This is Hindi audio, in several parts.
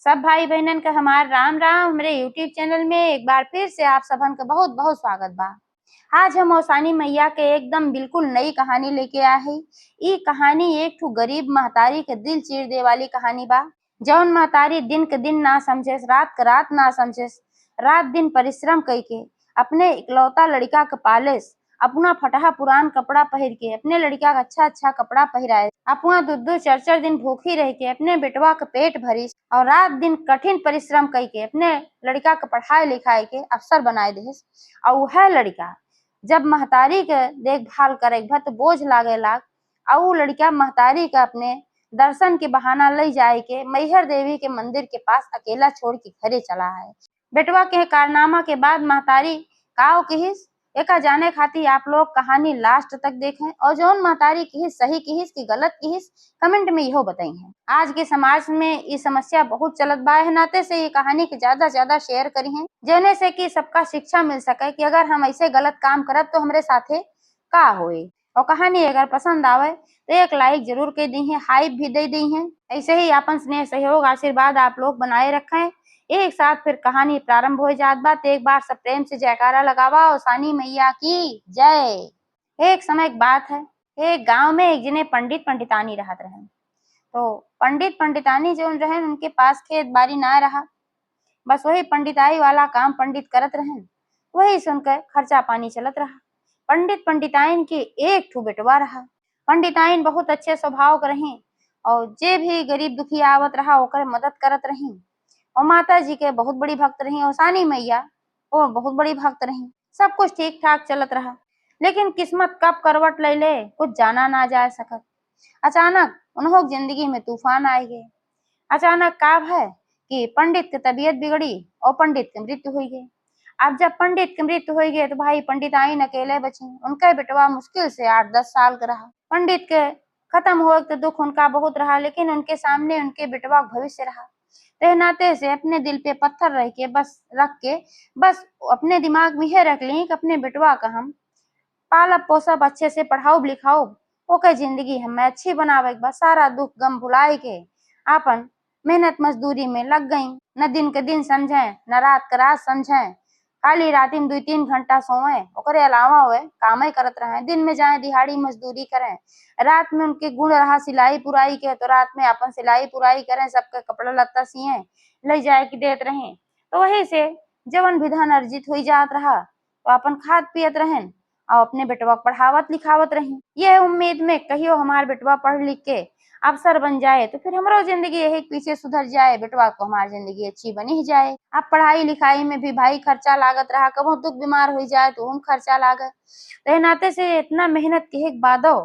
सब भाई बहनन का हमार राम राम। हमरे यूट्यूब चैनल में एक बार फिर से आप सबन का बहुत बहुत स्वागत बा। आज हम ओसानी मैया के एकदम बिल्कुल नई कहानी लेके आए हैं। ई कहानी एक ठो गरीब महतारी के दिल चीर दे वाली कहानी बा। जौन महतारी दिन के दिन ना समझेस, रात के रात ना समझेस, रात दिन परिश्रम करके अपने इकलौता लड़का के पालेस, अपना फटहा पुरान कपड़ा पहन के अपने लड़का का अच्छा अच्छा कपड़ा पहराए, अपना दो चार चार दिन भूखी रह के अपने बेटवा के पेट भरिस और रात दिन कठिन परिश्रम करके अपने लड़का के पढ़ाई लिखाई के अफसर बनाए देस। और वह लड़का जब महतारी के देखभाल करे भर तो बोझ लागे लाग, और वो लड़का महतारी का अपने दर्शन के बहाना ले जाए के मैहर देवी के मंदिर के पास अकेला छोड़ के घरे चला है। बेटवा के कारनामा के बाद महतारी काव कहिस एका जाने खातिर आप लोग कहानी लास्ट तक देखें, और जौन महतारी कहिस सही कहिस कि गलत कहिस कमेंट में इहो बताई है। आज के समाज में ये समस्या बहुत चलत बा है, नाते से ये कहानी के ज्यादा से ज्यादा शेयर करी है, जेने से कि सबका शिक्षा मिल सके कि अगर हम ऐसे गलत काम करब तो हमरे साथे का होए। और कहानी अगर पसंद आवे तो एक लाइक जरूर कर दी है, हाइप भी दे दी है। ऐसे ही अपन स्नेह सहयोग आशीर्वाद आप लोग बनाए रखें। एक साथ फिर कहानी प्रारंभ हो जात बा। एक बार सब प्रेम से जयकारा लगावा ओसानी मैया की जय। एक समय एक बात है, एक गांव में एक जने पंडित पंडितानी रहत रहे। तो पंडित पंडितानी जो रहे उनके पास खेत बाड़ी ना रहा, बस वही पंडिताई वाला काम पंडित करत रहे, वही सुनकर खर्चा पानी चलत रहा। पंडित पंडिताइन के एक ठो बेटवा रहा। पंडिताइन बहुत अच्छे स्वभाव के रही और जे भी गरीब दुखी आवत रहा ओकर मदद करत रही, और माता जी के बहुत बड़ी भक्त रही, ओसानी मैया वो बहुत बड़ी भक्त रही। सब कुछ ठीक ठाक चलत रहा, लेकिन किस्मत कब करवट ले ले कुछ जाना ना जा सकत। अचानक उन्हों जिंदगी में तूफान आए गए। अचानक का है कि पंडित की तबीयत बिगड़ी और पंडित की मृत्यु हुई गई। अब जब पंडित की मृत्यु हुई गई तो भाई पंडिताइन अकेले बचे। उनका बेटवा मुश्किल से 8-10 साल का रहा। पंडित के खत्म हो तो दुख उनका बहुत रहा, लेकिन उनके सामने उनके बेटवा भविष्य रहा। तो नाते से अपने दिल पे पत्थर रख के बस अपने दिमाग में यह रख ली कि अपने बेटवा का हम पालब पोसब, अच्छे से पढ़ाओ लिखाओ, ओके जिंदगी हमें अच्छी बनावे, बस सारा दुख गम भुलाए के आपन मेहनत मजदूरी में लग गई। न दिन के दिन समझे न रात के रात समझे, खाली राती में 2-3 घंटा सोए, ओकरे अलावा वे काम ही करत रहे। दिन में जाए दिहाड़ी मजदूरी करें, रात में उनके गुण रहा सिलाई पुराई के, तो रात में अपन सिलाई पुराई करें, सबके कपड़ा लत्ता सिए ले जाए के देते रहे। तो वही से जवन विधान अर्जित हो जात रहा तो अपन खाद पियत रहें और अपने बेटवा पढ़ावत लिखावत रही, ये उम्मीद में कहियो हमार बेटवा पढ़ लिख के अफसर बन जाए तो फिर हमारो जिंदगी यही पीछे सुधर जाए, बेटवा को हमारी जिंदगी अच्छी बनी ही जाए। अब पढ़ाई लिखाई में भी भाई खर्चा लागत रहा, कबो दुख बीमार हो जाए तो उन खर्चा लागत। तो नाते से इतना मेहनत के बादो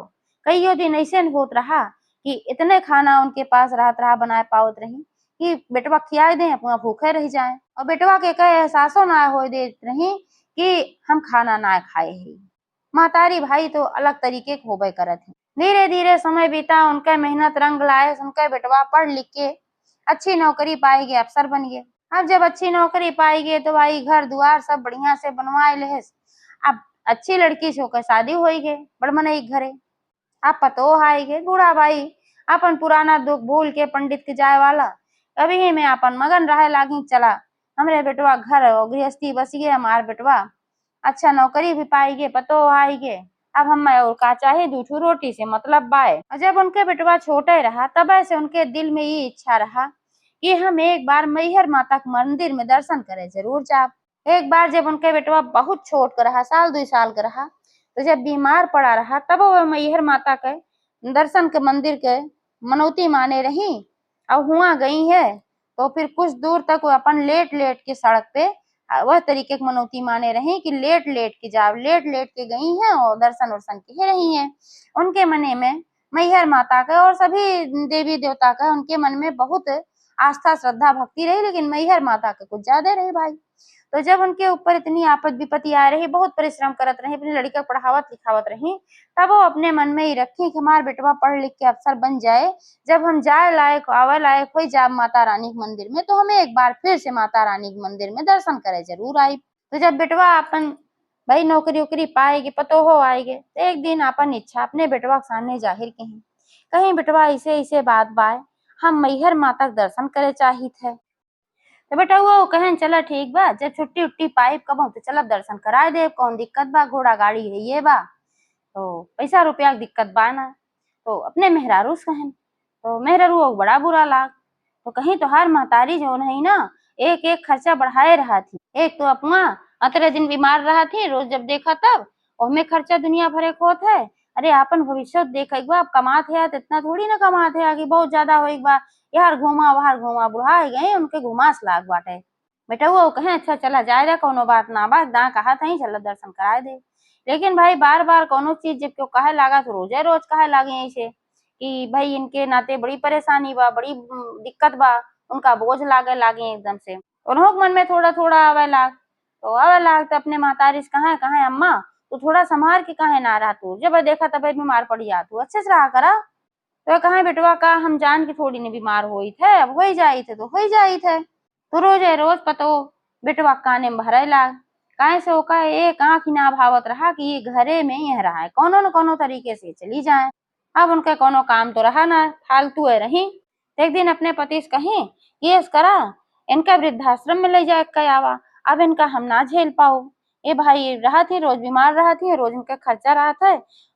कईयो दिन ऐसे होत रहा कि इतने खाना उनके पास रहत रहा बनाए पावत रही कि बेटवा खियाए दे अपना भूखे रह जाए, और बेटवा के कहे एहसासो ना हो देत रही कि हम खाना ना खाए ही। महतारी भाई तो अलग तरीके के होबे करत है। धीरे धीरे समय बीता, उनका मेहनत रंग लाए, उनका बेटवा पढ़ लिख के अच्छी नौकरी पाएगी, अफसर बन गए। अब जब अच्छी नौकरी पाएगी तो भाई घर द्वार सब बढ़िया से बनवाए ले। अब अच्छी लड़की से होकर शादी हो गए बड़ मनई घरे। अब पतो आई गए बूढ़ा भाई अपन पुराना दुख भूल के पंडित के जाए वाला अभी में अपन मगन रहे लागी, चला हमरे बेटवा घर और गृहस्थी बस गए, हमार बेटवा अच्छा नौकरी भी पाएंगे, पतो आएगे, अब हम और का चाहे 2 रोटी से मतलब बाय। जब उनके बेटवा छोटे रहा तब से उनके दिल में ये इच्छा रहा कि हम एक बार मैहर माता के मंदिर में दर्शन करे जरूर जाब। एक बार जब उनके बेटवा बहुत छोट का रहा, 1-2 साल का रहा, तो जब बीमार पड़ा रहा तब वो मैहर माता के दर्शन के मंदिर के मनौती माने रही और हुआ गई है। तो फिर कुछ दूर तक वो अपन लेट लेट के सड़क पे वह तरीके की मनौती माने रही कि लेट लेट के जाओ, लेट लेट के गई हैं और दर्शन वर्शन के रही हैं। उनके मने में मैहर माता का और सभी देवी देवता का उनके मन में बहुत आस्था श्रद्धा भक्ति रही, लेकिन मैहर माता का कुछ ज्यादा रही भाई। तो जब उनके ऊपर इतनी आपद विपत्ति आ रही, बहुत परिश्रम करत रही, अपनी लड़की को पढ़ावत लिखावत रही, तब वो अपने मन में ही रखी कि हमार बेटवा पढ़ लिख के अफसर बन जाए, जब हम जाए लायक आवे लायक हो जाब माता रानी के मंदिर में तो हमें एक बार फिर से माता रानी के मंदिर में दर्शन करे जरूर आई। तो जब बेटवा अपन भाई नौकरी उकरी पाएगी, पतो हो आएगे, तो एक दिन अपन इच्छा अपने बेटवा के सामने जाहिर कहीं बेटवा ऐसे ऐसे बात बाय, हम मैहर माता के दर्शन करे चाहित है। तो बेटा वो कहन चला ठीक बा, जब छुट्टी उट्टी पाइब कबो तो चलब दर्शन कराए देव, कौन दिक्कत बा, घोड़ा गाड़ी है ये बा, तो पैसा रुपया की दिक्कत बा ना। तो अपने मेहरारू से कहन, तो मेहरारू को बड़ा बुरा लाग, तो कहीं तोहार महतारी जो है ना एक एक खर्चा बढ़ाए रहा थी। एक तो अपना अतरे दिन बीमार रहा थी, रोज जब देखा तब ओहमे खर्चा दुनिया भरे को होत है। अरे आपन भविष्य देख एक बार कमात है तो इतना थोड़ी ना कमात है, आगे बहुत ज्यादा हो एक बार यार घूमा बाहर घूमा बुढ़ा गए उनके घुमास लाग बाटे। बेटा वो कहे अच्छा चला जाएगा कोनो बात ना बा, दा कहा था चल दर्शन कराए दे। लेकिन भाई बार बार कोनो चीज जब क्यों कहे लागा तो रोजे रोज कहे लागे ऐसे कि भाई इनके नाते बड़ी परेशानी बा, बड़ी दिक्कत बा, उनका बोझ लागे लागे एकदम से। उन्हों के मन में थोड़ा थोड़ा आवे लाग, तो आवे लाग तो अपने मातारी से कहा कहा अम्मा तू थोड़ा संभाल के कहे ना रहा, तू जब देखा तब बीमार पड़ जा, तू अच्छे से रहा करा। तो कहा बेटवा का हम जान के थोड़ी ने बीमार हुई थे, अब हो ही जाई थे तो हो ही जाई थे। तो रोज पतो बेटवा काने में भरे लाग, काहे से ओका एक आँख ही ना भावत रहा कि ये घरे में ही रहा है, कोनो न कोनो तरीके से चली जाए। अब उनके कोनो काम तो रहा ना, फालतू है रही। एक दिन अपने पति से कही ये करा इनका वृद्धाश्रम में ले जाए के आवा, अब इनका हम ना झेल पाओ। ये भाई रहा थी रोज बीमार रहा थी, रोज इनका खर्चा रहा था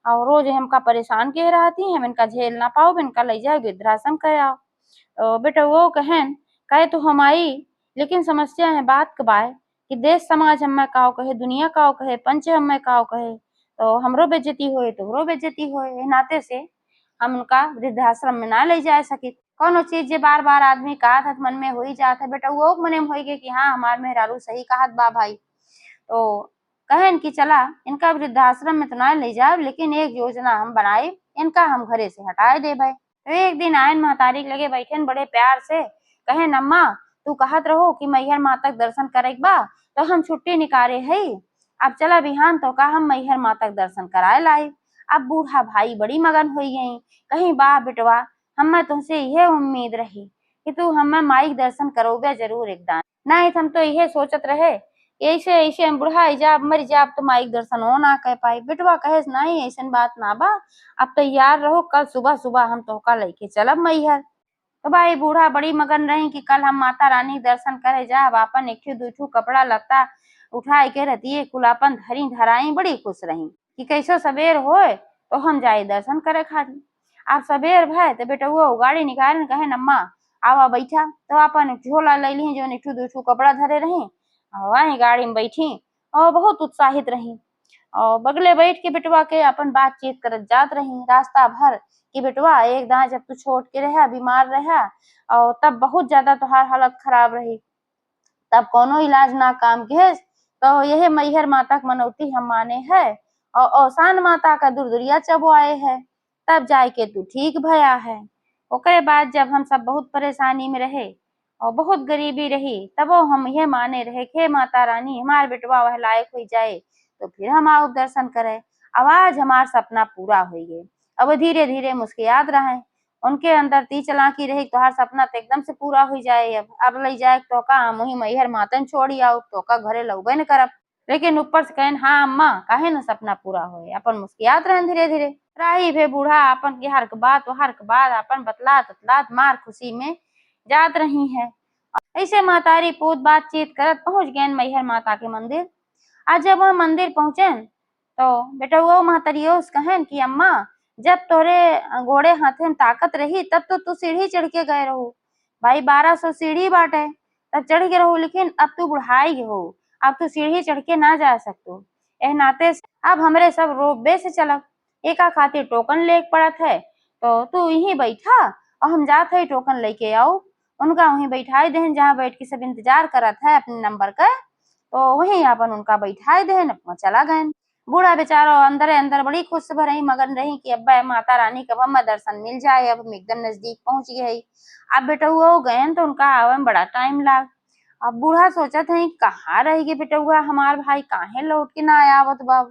और रोज हमका परेशान किए रहा थी, हम इनका झेल ना पाओ, इनका ले जाए वृद्धाश्रम के आओ। तो बेटा वो कहन कहे तो हम आई, लेकिन समस्या है बात कबाए कि देश समाज हमें काओ कहे, दुनिया काओ कहे, पंच हमें काओ कहे, तो हमरो बेइज्जती होए तोहरो बेइज्जती होए, ए नाते से हम उनका वृद्धाश्रम में ना ले जा सके। कोनो चीज जे बार बार आदमी कहत है मन में हो ही जात है, बेटा वो मने में होई गए कि हाँ हमार मेहरारू सही कहत बा भाई। तो कहन कि चला इनका वृद्धाश्रम में तो ना ले जाओ, लेकिन एक योजना हम बनाए, इनका हम घरे से हटाए दे भाई। तो एक दिन आयन महतारी के लगे बैठे बड़े प्यार से कहन अम्मा तू कहत रहो कि मैहर माता के दर्शन करे बा, तो हम छुट्टी निकाले है, अब चला बिहान तो का हम मैहर माता के दर्शन कराए लाई। अब बूढ़ा भाई बड़ी मगन हुई गई, कहीं बा बेटवा हमें तुमसे यह उम्मीद रही कि तू हमें माई के दर्शन करोगे जरूर एकदम, नहीं हम तो यह सोचत रहे ऐसे ऐसे हम बुढ़ाई जाब मर जाब तो माई के दर्शन हो ना कह पाई। बेटवा कहे नहीं ऐसा बात ना बा, अब तैयार रहो कल सुबह सुबह हम तोहका लेके चलब मैहर। तो भाई बूढ़ा बड़ी मगन रही कि कल हम माता रानी के दर्शन करे जाब, अपन एक दू कपड़ा लत्ता उठाए के रहती कुलापन धरी धराई बड़ी खुश रही कि कैसो सवेर होए तो हम जाए दर्शन करे खातिर। आप सवेर भय तो बेटा वो गाड़ी निकाल कहे अम्मा आवा बैठा, तो अपन झोला ले ली जो एक दू कपड़ा धरे रही वही गाड़ी में बैठी और बहुत उत्साहित रही और बगले बैठ के बेटवा के अपन बातचीत करत जात रही रास्ता भर कि बेटवा एक दां जब तू छोड़ के रहा बीमार रहा और तब बहुत ज्यादा तुहार हालत खराब रही, तब कोनो इलाज ना काम के, तो यह मैहर माता के मनौती हम माने है और औसान माता का दुर्दुरिया चबवाए है, तब जाए के तू ठीक भया है। ओकरे बाद जब हम सब बहुत परेशानी में रहे और बहुत गरीबी रही तब हम यह माने रहे कि माता रानी हमार बेटवा वह लायक हो जाए तो फिर हम आओ दर्शन करे। अब आज हमार सपना पूरा हो गए, अब धीरे धीरे मुस्कियात रहे, उनके अंदर ती चलाकी रही तोहार सपना तो एकदम से पूरा हो जाए। अब ले जाए तो का हम वही मैहर मातन छोड़ी आओ तो का घरे लौबे न करब, लेकिन ऊपर से कहन हाँ अम्मा काहे न सपना पूरा होए, अपन मुस्कियात रहन धीरे धीरे राही भे बूढ़ा अपन के हर के बात अपन बतलात बतलात मार खुशी में जात रही है। ऐसे महतारी पूत बातचीत करत पहुंच गए मैहर माता के मंदिर। आज जब वह मंदिर पहुंचे तो बेटा वो महतरियो कहन कि अम्मा जब तोरे घोड़े हाथे में ताकत रही तब तो तू सीढ़ी चढ़ के गए रहो, भाई 1200 सीढ़ी बाटे तब चढ़ के रहो, लेकिन अब तू बुढ़ाई हो, अब तू सीढ़ी चढ़ के ना जा सकतो, एह नाते अब हमरे सब रोपवे से चलब, एका खातिर टोकन ले पड़त है, तो तू यहीं बैठा और हम जात है टोकन लेके आओ। उनका वहीं बैठाई देहन जहाँ बैठ के सब इंतजार करत है अपने नंबर का, तो वहीं अपन उनका बैठाई देहन अपना चला गए। बूढ़ा बेचारा अंदर अंदर बड़ी खुश भरही मगन रही कि अब्बा माता रानी कब हमें दर्शन मिल जाए, अब हम एकदम नजदीक पहुंच गए। अब बेटा हुआ गए तो उनका आवे में बड़ा टाइम लाग। अब बूढ़ा सोचा था कहाँ रहेगी बेटा हुआ हमार भाई काहे लौट के ना आवत बाब,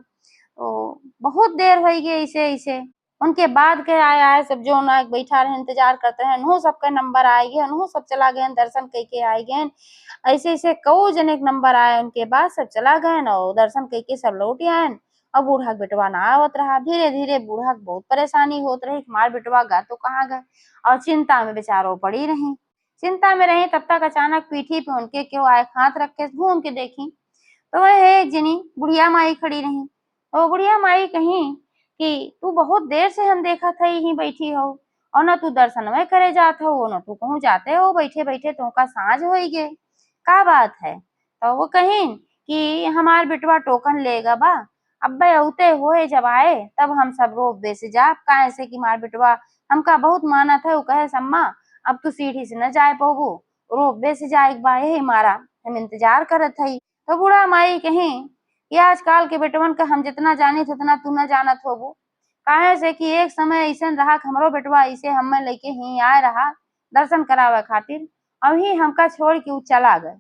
तो बहुत देर हो गई ऐसे ऐसे। उनके बाद के आया सब जो ना बैठा रहे इंतजार करते हैं उन्हों सबका नंबर आए गए, उन्हों सब चला गए दर्शन करके आए गए। ऐसे ऐसे कऊ जने नंबर आए उनके बाद सब चला गए और दर्शन करके सब लौट आए और बूढ़ा के बेटवा ना आवत रहा। धीरे धीरे बूढ़ा के बहुत परेशानी होत रही, हमार बेटवा गा तो कहाँ गए, और चिंता में बेचारो पड़ी रही। चिंता में रही तब तक अचानक पीठी पे उनके क्यों आए, हाथ रख के घूम के देखी तो वह एक जनी बुढ़िया माई खड़ी रही। तो बुढ़िया माई कही कि तू बहुत देर से हम देखा था यहीं बैठी हो, और न तू दर्शन में करे जात हो, न तू कहूँ जाते हो, बैठे बैठे तुमका साँझ हो गे, का बात है। तो वो कहीं कि हमार बेटवा टोकन लेगा बा, अब औते होए जब आए तब हम सब रोप बे से जा, काहे से कि मार बेटवा हमका बहुत मानत है। वो कहे सम्मा अब तू सीढ़ी से न जाए पोगू, रोप बे से जाए बा, यही मारा हम इंतजार करत हई। तो बूढ़ा माई कही कि आजकल के बेटवन का हम जितना जानी उतना तू न जानत होबू, काहे से कि एक समय ऐसा रहा कि हमरो बेटवा ऐसे हमें लेके ही आए रहा दर्शन करावे खातिर, अभी हमका छोड़ के उ चला गए,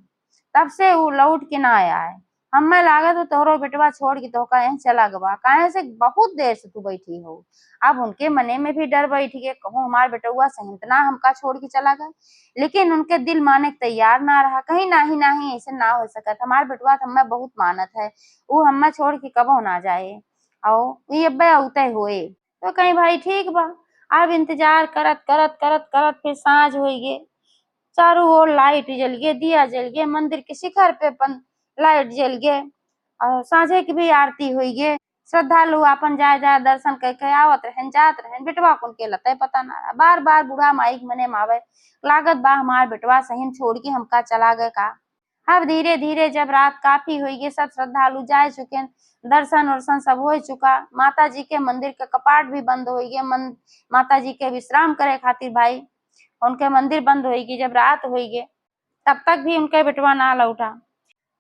तब से वो लौट के ना आया है। हमें लागत तो तोहरो बेटवा छोड़ के तोहका यहीं चला गवा, काहे से बहुत देर से तू बैठी हो। अब उनके मने में भी डर बैठ गए, कहूँ हमार बेटवा सहितना हमका छोड़ के चला गए, लेकिन उनके दिल माने के तैयार ना रहा। कहीं नाही ऐसे ना हो सकत, हमार बेटवा तो हमें बहुत मानत है, वो हमें छोड़ के कबो ना जाए, आओ ये अब्बे औते हुए। तो कहीं भाई ठीक बा। अब इंतजार करत करत करत करत फिर साँझ हो गए, चारों ओर लाइट जल गए, दिया जल गए, मंदिर के शिखर पे लाइट जल गए, और साँझे की भी आरती हुई गे। श्रद्धालु अपन जाए जाए दर्शन करके आवत रहन जात रहन, बेटवा कुन के लते पता ना। बार बार बूढ़ा माई मने मावे लागत बा हमार बेटवा सही छोड़ के हमका चला गए का। अब धीरे धीरे जब रात काफी हुई गे, सब श्रद्धालु जा चुके, दर्शन वर्शन सब हो चुका, माता जी के मंदिर के कपाट भी बंद हो गए, माता जी के विश्राम करे खातिर भाई उनके मंदिर बंद होगी। जब रात हुई तब तक भी उनके बेटवा ना लौटा।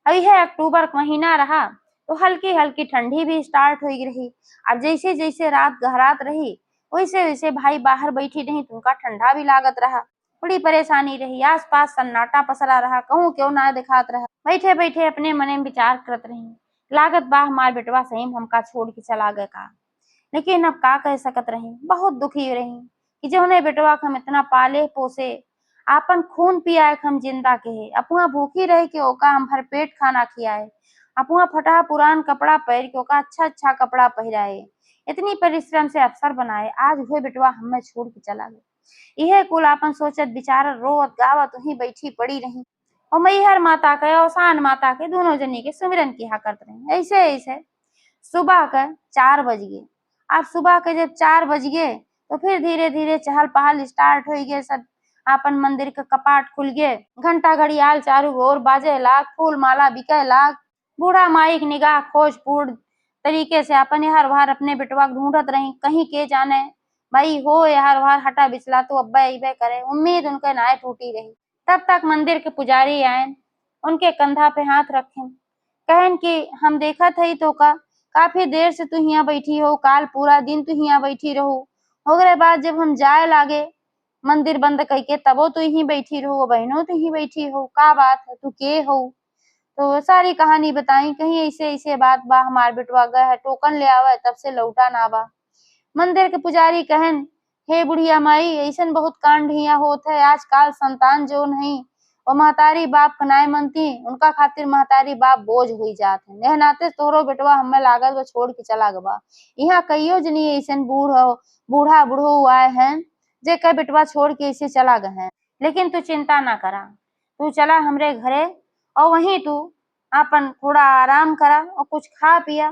अभी है अक्टूबर का महीना रहा, तो हल्की हल्की ठंडी भी स्टार्ट हो रही। अब जैसे जैसे रात गहरात रही वैसे वैसे भाई बाहर बैठी रही तो उनका ठंडा भी लागत रहा, बड़ी परेशानी रही। आसपास सन्नाटा पसरा रहा, कहूँ क्यों ना दिखात रहा। बैठे बैठे अपने मने में विचार करत रही, लागत बा हमार बेटवा सही हमका छोड़ के चला गए का, लेकिन अब का कह सकत रही। बहुत दुखी रही कि जौने बेटवा के हम इतना पाले पोसे, आपन खून पियाए के हम जिंदा के, अपुआ भूखी रह के ओका हम भरपेट खाना खियाए, अपुआ फटा पुरान कपड़ा पहन के ओका अच्छा अच्छा कपड़ा पहराए, इतनी परिश्रम से अफसर बनाए, आज हुए बेटवा हमें छोड़ के चला गया। यह कुल आपन सोचत विचार रोवत गावत वहीं बैठी पड़ी रही, और मैहर माता के और सान माता के दोनों जनी के सुमिरन किया करते रहे। ऐसे ऐसे सुबह के 4 बज गए। अब सुबह के जब 4 बज गए तो फिर धीरे धीरे चहल पहल स्टार्ट हो गए, सब आपन मंदिर के कपाट खुल गए, घंटा घड़ियाल चारों ओर बाजे लाग, फूल माला बिके लाग। बूढ़ा माई की निगाह खोजपूर्ण तरीके से अपन हर वार अपने बेटवा ढूंढत रही, कहीं के जाने भाई हो हर वार हटा बिचला तो अब्बा अबे करे, उम्मीद उनके नाय टूटी रही। तब तक मंदिर के पुजारी आए, उनके कंधा पे हाथ रखे, कहन कि हम देखा थई तो का काफी देर से तू यहाँ बैठी हो, काल पूरा दिन तू यहाँ बैठी रहो, ओकरे बाद जब हम जाए लागे मंदिर बंद करके तबो तू यहीं बैठी रहो, बहनों तू यहीं बैठी हो, का बात है तू के हो। तो सारी कहानी बताई, कहीं ऐसे ऐसे बात बा हमार बेटवा गए है टोकन ले आवा तब से लौटा ना बा। मंदिर के पुजारी कहन हे बुढ़िया माई ऐसन बहुत कांड हिया होत है, आजकल संतान जो नहीं और महतारी बाप कनाए मनती, उनका खातिर महतारी बाप बोझ हुई जात है। नेहनाते तोहरो बेटवा हमें लागल वो छोड़ के चला गवा। यहाँ कईयो जनी ऐसन बूढ़ा बुढ़ो आए हैं जे कई बेटवा छोड़ के ऐसे चला गए हैं, लेकिन तू चिंता ना करा, तू चला हमरे घरे और वहीं तू अपन थोड़ा आराम करा और कुछ खा पिया,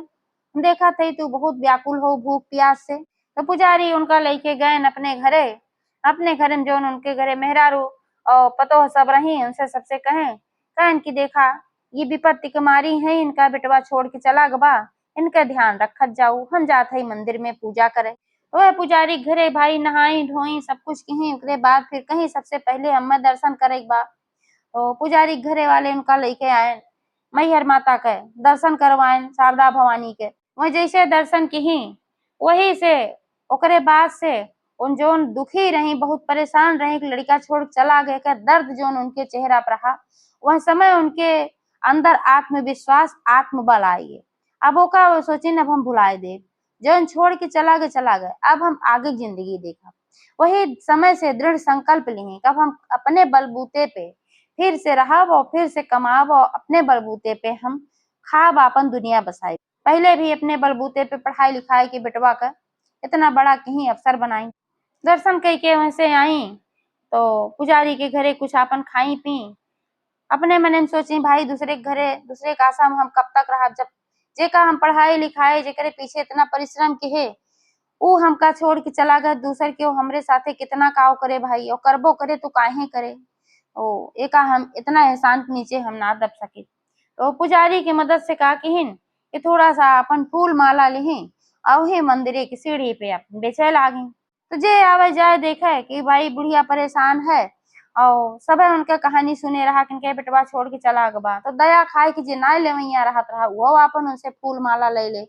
देखा थी तू बहुत व्याकुल हो भूख प्यास से। तो पुजारी उनका लेके गए अपने घरे में जो उनके घरे मेहरारू और पतो सब रही, उनसे सबसे कहन कि देखा ये विपत्ति के मारी है, इनका बेटवा छोड़ के चला गवा, इनका ध्यान रखत जाऊ, हम जात है मंदिर में पूजा करे। तो वह पुजारी घरे भाई नहाई धोई सब कुछ कहीं, उसके बाद फिर कहीं सबसे पहले हमें दर्शन करे बा। तो पुजारी घरे वाले उनका लेके आए मैहर माता के दर्शन करवाएं, शारदा भवानी के। वह जैसे दर्शन की वही से ओकरे बाद से उन जोन दुखी रही बहुत परेशान रही कि लड़का छोड़ चला गए का दर्द जोन उनके चेहरा पर रहा, वह समय उनके अंदर आत्मविश्वास आत्मबल आई। अब ओका वो सोची अब हम भुलाए दे जोन छोड़ के चला गए, अब हम आगे जिंदगी देखा। वही समय से दृढ़ संकल्प लिए अब हम अपने बलबूते पे फिर से रहब और फिर से कमाब और अपने बलबूते पे हम खाब अपन दुनिया बसाई। पहले भी अपने बलबूते पे पढ़ाई लिखाई के बेटवा का इतना बड़ा कहीं अफसर बनाई। दर्शन कई के वहां से आई तो पुजारी के घरे कुछ आपन खाई पी। अपने मन में सोची भाई दूसरे के घरे दूसरे का आशा में हम कब तक रहा, जब जेका हम पढ़ाई लिखाई जेकरे पीछे इतना परिश्रम के है वो हमका छोड़ के चला गया दूसर के, वो हमरे साथे कितना काव करे भाई, और करबो करे तो काहे करे। ओ एका हम इतना एहसान के नीचे हम ना दब सके। तो पुजारी की मदद से कहा कि थोड़ा सा अपन फूल माला लिही और ही मंदिर की सीढ़ी पे अपन बेचे लागी। तो जे आवे जाए देखे कि भाई बुढ़िया परेशान है और सब उनके कहानी सुने रहा कि इनके बेटवा छोड़ के चला गबा, तो दया खाए कि जे ना लेवैया रहत रहा वो अपन उनसे फूल माला ले ले।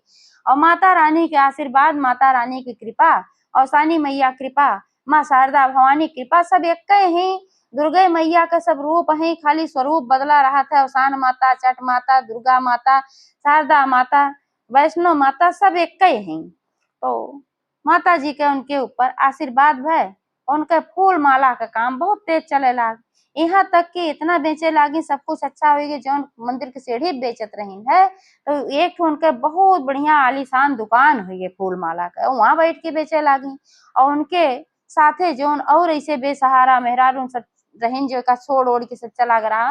और माता रानी के आशीर्वाद, माता रानी की कृपा और सानी मैया कृपा, माँ शारदा भवानी कृपा सब एक ही। दुर्गा मैया का सब रूप है, खाली स्वरूप बदला रहा था। औसान माता, चट माता, दुर्गा माता, शारदा माता, वैष्णो माता सब एक ही है। तो माता जी के उनके ऊपर आशीर्वाद भय, उनके फूल माला का काम बहुत तेज चले लाग। यहाँ तक कि इतना बेचे लागी सब कुछ अच्छा होगी जो मंदिर की सीढ़ी बेचत रही है। तो एक ठो उनके बहुत बढ़िया आलीशान दुकान हुई फूल माला का, वहां बैठ के बेचे लागी। और उनके साथे जोन और ऐसे बेसहारा मेहरारू सब रहीन जो का छोड़ ओढ़ के सब चला गया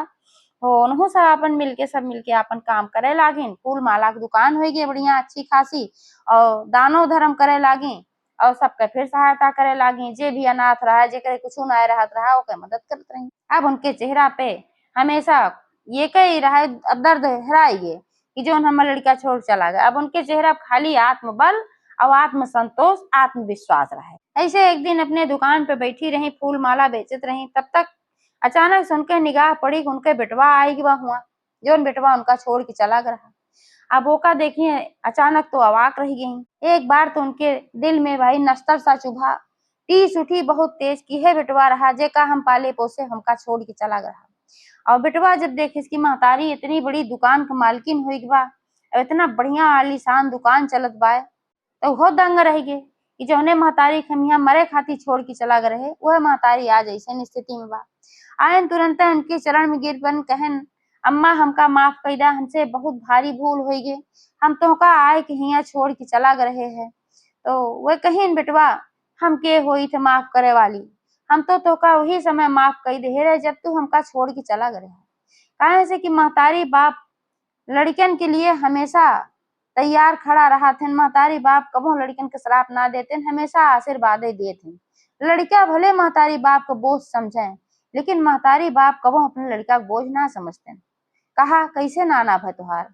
हो, उन्हों सब अपन मिलके सब मिलके अपन काम करे लागिन। फूल माला की दुकान होगी बढ़िया अच्छी खासी, और दानो धर्म करे लागी और सबके फिर सहायता करे लागी। जे भी अनाथ रहा जेकरे कुछ ना रहत रहा ओके मदद करत रही। अब उनके चेहरा पे हमेशा ये कही रहा अब दर्द हराइए कि जो हमारा लड़का छोड़ चला गया। अब उनके चेहरा खाली आत्मबल और आत्मसंतोष आत्मविश्वास रहा। ऐसे एक दिन अपने दुकान पे बैठी रही फूल माला बेचत रही, तब तक अचानक से उनके निगाह पड़ी कि उनके बेटवा आई हुआ जो बेटवा उनका छोड़ के चला गया। अब ओका देखिए अचानक तो अवाक रह गई। एक बार तो उनके दिल में भाई नस्तर सा चुभा, टीस उठी बहुत तेज की है बेटवा रहा जेका हम पाले पोसे हमका छोड़ के चला गया। और बेटवा जब देखे इसकी महतारी इतनी बड़ी दुकान का मालकिन हुई बा, इतना बढ़िया आलीशान दुकान चलत बा, तो वो दंग रह गए कि जौने महतारी खमिया मरे खाती छोड़ के चला गए रहे वह महतारी आज ऐसे स्थिति में बा। आयन तुरंत उनके चरण में गिर बन कहन अम्मा हमका माफ कर दा, हमसे बहुत भारी भूल हो गई, हम तोहका आए के हिया छोड़ के चला रहे हैं। तो वह कहीन बेटवा हम के होई थे माफ करे वाली, हम तो तोहका वही समय माफ कर दे रहे जब तू हमका छोड़ के चला गए। काहे से कि महतारी बाप लड़कन के लिए हमेशा तैयार खड़ा रहा थे। महतारी बाप कबो लड़कन के श्राप ना देते, हमेशा आशीर्वाद देते। लड़का भले महतारी बाप को बोझ समझे लेकिन महतारी बाप कबो अपने लड़का को बोझ ना समझते। कहा कैसे नाना भा तुहार,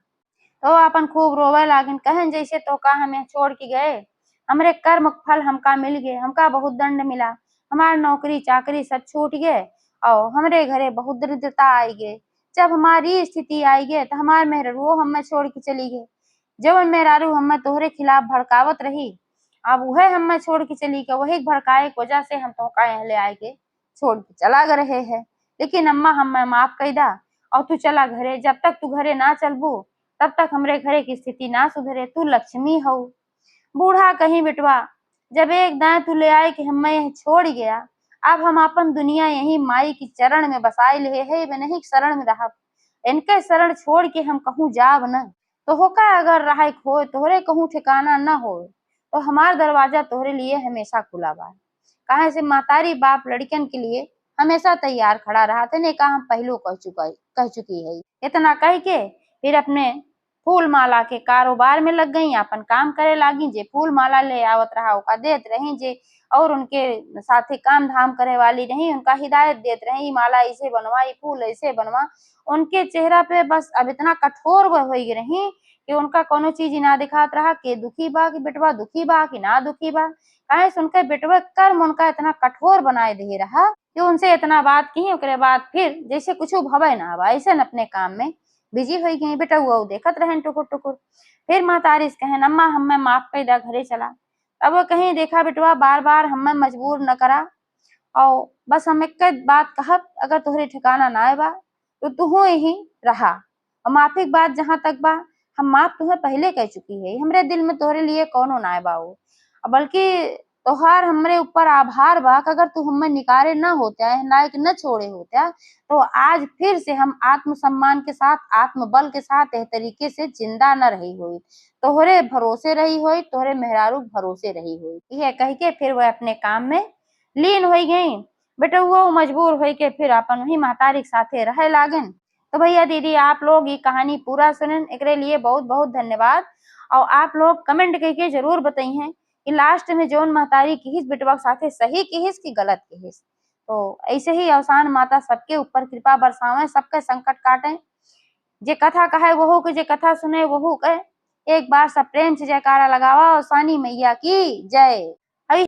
तो अपन खूब रोवे लागिन कहन जैसे तो का हमें छोड़ के गए, हमरे कर्म फल हमका मिल गए, हमका बहुत दंड मिला, हमार नौकरी चाकरी सब छूट गए और हमरे घरे बहुत दरिद्रता आई गए। जब हमारी स्थिति आई गए तो हमार मेहरारू हमें छोड़ के चली गए। जब मेहरारू हमें तोहरे खिलाफ भड़कावत रही, अब वह हमें छोड़ के चली गई, वही भड़काए की वजह से हम तोहका यहाँ ले आए के छोड़ के चला गए रहे है। लेकिन अम्मा हमें माफ कर दा और तू चला घरे, जब तक तू घरे ना चलबू तब तक हमरे घरे की स्थिति ना सुधरे, तू लक्ष्मी हो। बूढ़ा कहीं बेटवा जब एक दाएं तू ले आए कि हमें यह छोड़ गया, अब हम अपन दुनिया यही माई की चरण में बसाए ले है, नहीं शरण में रहा, इनके शरण छोड़ के हम कहूँ जाब न। तो होका अगर रहा हो तोहरे कहूँ ठिकाना न हो तो हमार दरवाजा तोहरे लिए हमेशा खुला बा। कहे से महतारी बाप लड़कन के लिए हमेशा तैयार खड़ा रहा थे, ने कहा हम पहलू कह चुकी है। इतना कह के फिर अपने फूल माला के कारोबार में लग गई, अपन काम करे लागी। जे फूल माला ले आवत रहा ओका देत रही, जे और उनके साथे काम धाम करे वाली रही उनका हिदायत देत रही, माला ऐसे बनवा, फूल ऐसे बनवा। उनके चेहरा पे बस अब इतना कठोर हो रही कि उनका कोनो चीज ना दिखात रहा के दुखी बा कि बेटवा दुखी बा कि ना दुखी बा। काहे सुनकर बेटवा कर्म उनका इतना कठोर बनाए दे रहा कि उनसे इतना बात की ओकरे बाद फिर जैसे कुछ भवे ना बा, ऐसे अपने काम में बिजी हो गई। बेटा हुआ देखत रहे टुकुर टुकुर। फिर महतारी कहन अम्मा हमें माफ कर दा, घरे चला। अब वो कहीं देखा बेटवा बार बार हमें मजबूर न करा और बस हम एक बात कहब अगर तुहरे ठिकाना ना बा तो तू ही रहा, और माफी बात जहाँ तक बा हम माफ तुम्हें पहले कह चुकी है, हमरे दिल में तोहरे लिए कौनो ना बा, बल्कि तोहार हमरे ऊपर आभार बा कि अगर तू हमें निकारे न होता है, नायक न छोड़े होता, तो आज फिर से हम आत्मसम्मान के साथ, आत्मबल के साथ एह तरीके से जिंदा न रही हुई। तोहरे भरोसे रही हुई, तोहरे मेहरारू भरोसे रही हुई। यह कह के फिर वह अपने काम में लीन हो गई। बेटा वो मजबूर हो के फिर अपन वही महतारी के साथे रहे लागन। तो भैया दीदी आप लोग ये कहानी पूरा सुनन, एकरे लिए बहुत बहुत धन्यवाद। और आप लोग कमेंट करके जरूर बताइए कि लास्ट में जौन महतारी किहिस बेटवा के साथे सही किहिस कि गलत किहिस। तो ऐसे ही अवसान माता सबके ऊपर कृपा बरसावे, सबके संकट काटे। जे कथा कहे वहू के, जे कथा सुने वहू के। एक बार सब प्रेम से जयकारा लगावा। अवसानी मैया की जय।